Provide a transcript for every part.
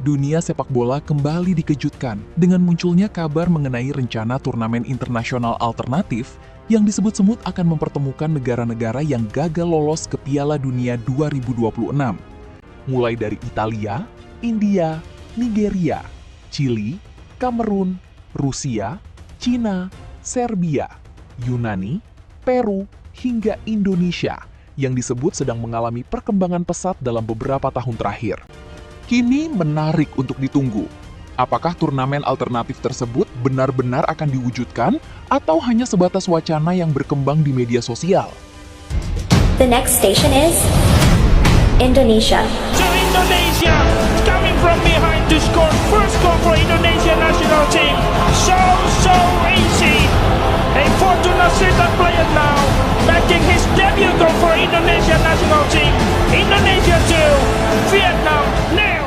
Dunia sepak bola kembali dikejutkan dengan munculnya kabar mengenai rencana turnamen internasional alternatif yang disebut-sebut akan mempertemukan negara-negara yang gagal lolos ke Piala Dunia 2026. Mulai dari Italia, India, Nigeria, Chili, Kamerun, Rusia, Cina, Serbia, Yunani, Peru, hingga Indonesia yang disebut sedang mengalami perkembangan pesat dalam beberapa tahun terakhir. Kini menarik untuk ditunggu. Apakah turnamen alternatif tersebut benar-benar akan diwujudkan atau hanya sebatas wacana yang berkembang di media sosial? The next station is Indonesia. To Indonesia, coming from behind to score first goal for Indonesia national team. So easy. A Fortuna Sittard player now making his debut goal for Indonesia national team. Indonesia 2, Vietnam 0.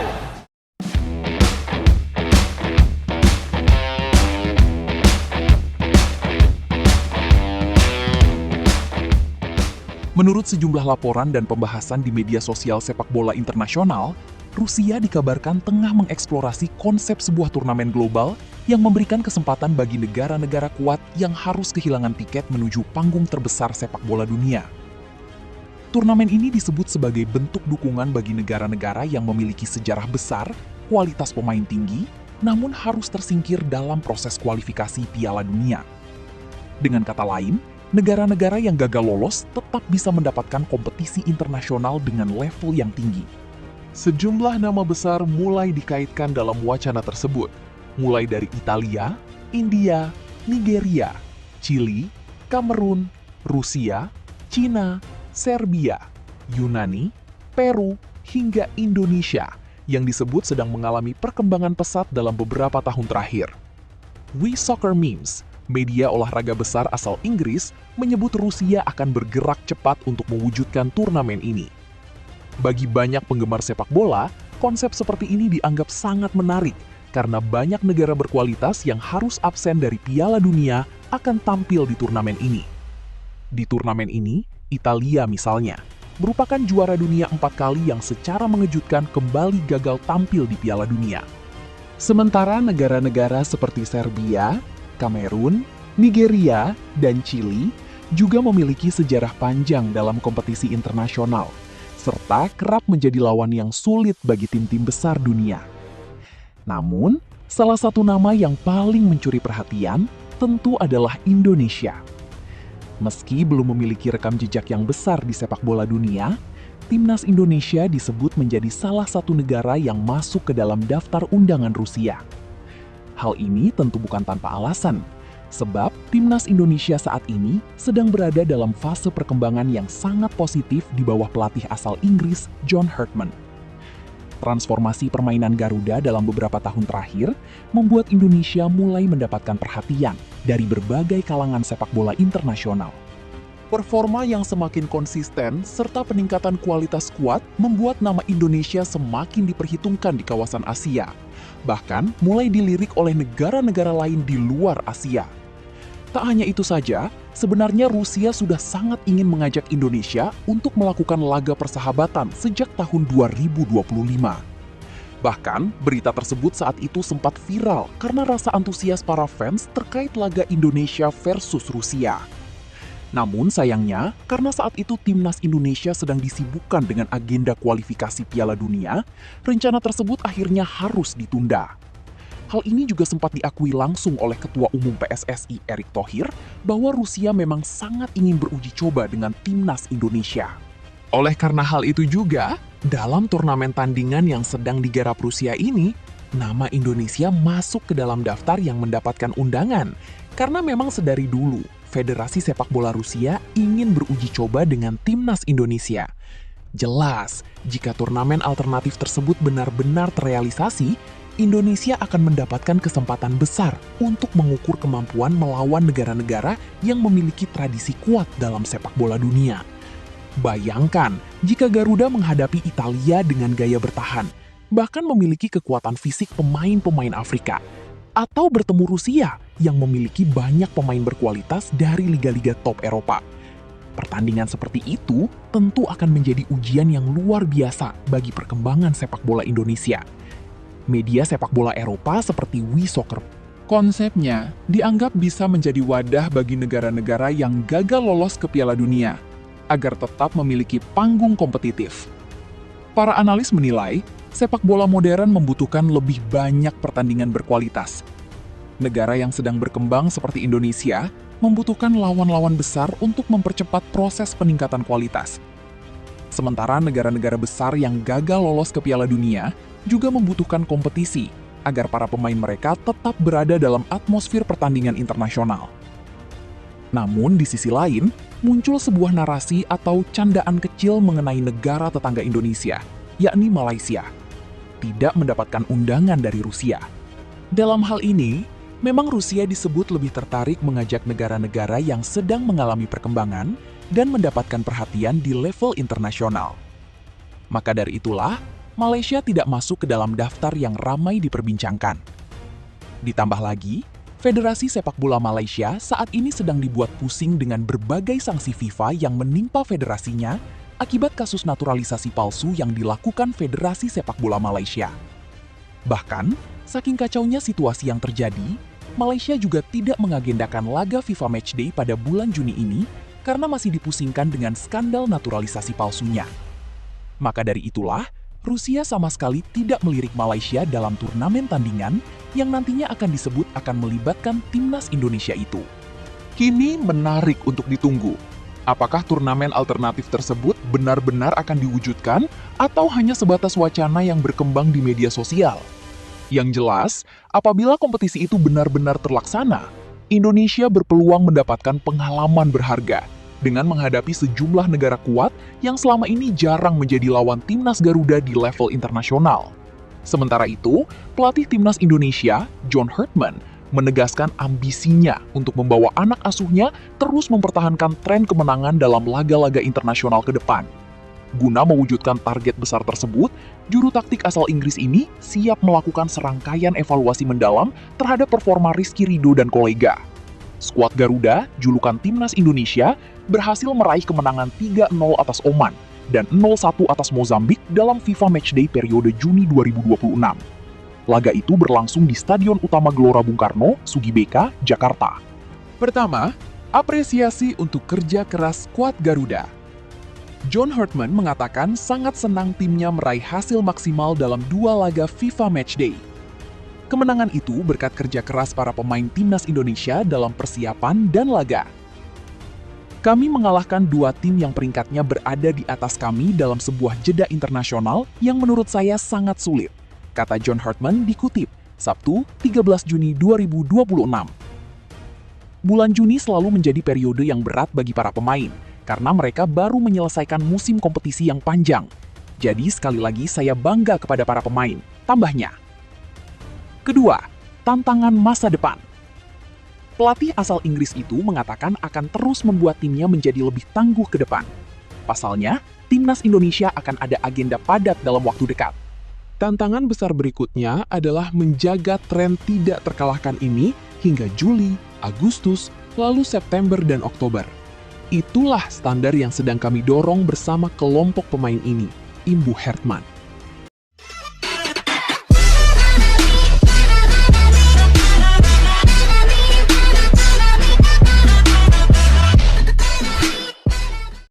Menurut sejumlah laporan dan pembahasan di media sosial sepak bola internasional, Rusia dikabarkan tengah mengeksplorasi konsep sebuah turnamen global yang memberikan kesempatan bagi negara-negara kuat yang harus kehilangan tiket menuju panggung terbesar sepak bola dunia. Turnamen ini disebut sebagai bentuk dukungan bagi negara-negara yang memiliki sejarah besar, kualitas pemain tinggi, namun harus tersingkir dalam proses kualifikasi Piala Dunia. Dengan kata lain, negara-negara yang gagal lolos tetap bisa mendapatkan kompetisi internasional dengan level yang tinggi. Sejumlah nama besar mulai dikaitkan dalam wacana tersebut, mulai dari Italia, India, Nigeria, Chili, Kamerun, Rusia, Cina, Serbia, Yunani, Peru, hingga Indonesia yang disebut sedang mengalami perkembangan pesat dalam beberapa tahun terakhir. We Soccer Memes, media olahraga besar asal Inggris, menyebut Rusia akan bergerak cepat untuk mewujudkan turnamen ini. Bagi banyak penggemar sepak bola, konsep seperti ini dianggap sangat menarik karena banyak negara berkualitas yang harus absen dari Piala Dunia akan tampil di turnamen ini. Di turnamen ini, Italia misalnya, merupakan juara dunia 4 kali yang secara mengejutkan kembali gagal tampil di Piala Dunia. Sementara negara-negara seperti Serbia, Kamerun, Nigeria, dan Chili juga memiliki sejarah panjang dalam kompetisi internasional, serta kerap menjadi lawan yang sulit bagi tim-tim besar dunia. Namun, salah satu nama yang paling mencuri perhatian tentu adalah Indonesia. Meski belum memiliki rekam jejak yang besar di sepak bola dunia, Timnas Indonesia disebut menjadi salah satu negara yang masuk ke dalam daftar undangan Rusia. Hal ini tentu bukan tanpa alasan, sebab Timnas Indonesia saat ini sedang berada dalam fase perkembangan yang sangat positif di bawah pelatih asal Inggris, John Herdman. Transformasi permainan Garuda dalam beberapa tahun terakhir membuat Indonesia mulai mendapatkan perhatian dari berbagai kalangan sepak bola internasional. Performa yang semakin konsisten serta peningkatan kualitas skuad membuat nama Indonesia semakin diperhitungkan di kawasan Asia, bahkan mulai dilirik oleh negara-negara lain di luar Asia. Tak hanya itu saja, sebenarnya Rusia sudah sangat ingin mengajak Indonesia untuk melakukan laga persahabatan sejak tahun 2025. Bahkan, berita tersebut saat itu sempat viral karena rasa antusias para fans terkait laga Indonesia versus Rusia. Namun sayangnya, karena saat itu Timnas Indonesia sedang disibukkan dengan agenda kualifikasi Piala Dunia, rencana tersebut akhirnya harus ditunda. Hal ini juga sempat diakui langsung oleh Ketua Umum PSSI Erick Thohir bahwa Rusia memang sangat ingin beruji coba dengan Timnas Indonesia. Oleh karena hal itu juga, dalam turnamen tandingan yang sedang digarap Rusia ini, nama Indonesia masuk ke dalam daftar yang mendapatkan undangan, karena memang sedari dulu Federasi Sepak Bola Rusia ingin beruji coba dengan Timnas Indonesia. Jelas, jika turnamen alternatif tersebut benar-benar terrealisasi, Indonesia akan mendapatkan kesempatan besar untuk mengukur kemampuan melawan negara-negara yang memiliki tradisi kuat dalam sepak bola dunia. Bayangkan jika Garuda menghadapi Italia dengan gaya bertahan, bahkan memiliki kekuatan fisik pemain-pemain Afrika, atau bertemu Rusia yang memiliki banyak pemain berkualitas dari liga-liga top Eropa. Pertandingan seperti itu tentu akan menjadi ujian yang luar biasa bagi perkembangan sepak bola Indonesia. Media sepak bola Eropa seperti WeSoccer. Konsepnya dianggap bisa menjadi wadah bagi negara-negara yang gagal lolos ke Piala Dunia, agar tetap memiliki panggung kompetitif. Para analis menilai, sepak bola modern membutuhkan lebih banyak pertandingan berkualitas. Negara yang sedang berkembang seperti Indonesia membutuhkan lawan-lawan besar untuk mempercepat proses peningkatan kualitas. Sementara negara-negara besar yang gagal lolos ke Piala Dunia juga membutuhkan kompetisi agar para pemain mereka tetap berada dalam atmosfer pertandingan internasional. Namun di sisi lain, muncul sebuah narasi atau candaan kecil mengenai negara tetangga Indonesia, yakni Malaysia, tidak mendapatkan undangan dari Rusia. Dalam hal ini, memang Rusia disebut lebih tertarik mengajak negara-negara yang sedang mengalami perkembangan dan mendapatkan perhatian di level internasional. Maka dari itulah, Malaysia tidak masuk ke dalam daftar yang ramai diperbincangkan. Ditambah lagi, Federasi Sepak Bola Malaysia saat ini sedang dibuat pusing dengan berbagai sanksi FIFA yang menimpa federasinya akibat kasus naturalisasi palsu yang dilakukan Federasi Sepak Bola Malaysia. Bahkan, saking kacaunya situasi yang terjadi, Malaysia juga tidak mengagendakan laga FIFA Matchday pada bulan Juni ini karena masih dipusingkan dengan skandal naturalisasi palsunya. Maka dari itulah, Rusia sama sekali tidak melirik Malaysia dalam turnamen tandingan yang nantinya akan disebut akan melibatkan timnas Indonesia itu. Kini menarik untuk ditunggu. Apakah turnamen alternatif tersebut benar-benar akan diwujudkan atau hanya sebatas wacana yang berkembang di media sosial? Yang jelas, apabila kompetisi itu benar-benar terlaksana, Indonesia berpeluang mendapatkan pengalaman berharga dengan menghadapi sejumlah negara kuat yang selama ini jarang menjadi lawan timnas Garuda di level internasional. Sementara itu, pelatih timnas Indonesia, John Herdman, menegaskan ambisinya untuk membawa anak asuhnya terus mempertahankan tren kemenangan dalam laga-laga internasional ke depan. Guna mewujudkan target besar tersebut, juru taktik asal Inggris ini siap melakukan serangkaian evaluasi mendalam terhadap performa Rizky Ridho dan kolega. Skuad Garuda, julukan timnas Indonesia, berhasil meraih kemenangan 3-0 atas Oman dan 0-1 atas Mozambik dalam FIFA Matchday periode Juni 2026. Laga itu berlangsung di Stadion Utama Gelora Bung Karno, Sugibeka, Jakarta. Pertama, apresiasi untuk kerja keras skuad Garuda. John Herdman mengatakan sangat senang timnya meraih hasil maksimal dalam 2 laga FIFA Matchday. Kemenangan itu berkat kerja keras para pemain timnas Indonesia dalam persiapan dan laga. Kami mengalahkan 2 tim yang peringkatnya berada di atas kami dalam sebuah jeda internasional yang menurut saya sangat sulit, kata John Herdman dikutip Sabtu 13 Juni 2026. Bulan Juni selalu menjadi periode yang berat bagi para pemain, karena mereka baru menyelesaikan musim kompetisi yang panjang. Jadi sekali lagi saya bangga kepada para pemain, tambahnya. Kedua, tantangan masa depan. Pelatih asal Inggris itu mengatakan akan terus membuat timnya menjadi lebih tangguh ke depan. Pasalnya, timnas Indonesia akan ada agenda padat dalam waktu dekat. Tantangan besar berikutnya adalah menjaga tren tidak terkalahkan ini hingga Juli, Agustus, lalu September dan Oktober. Itulah standar yang sedang kami dorong bersama kelompok pemain ini, imbu Herdman.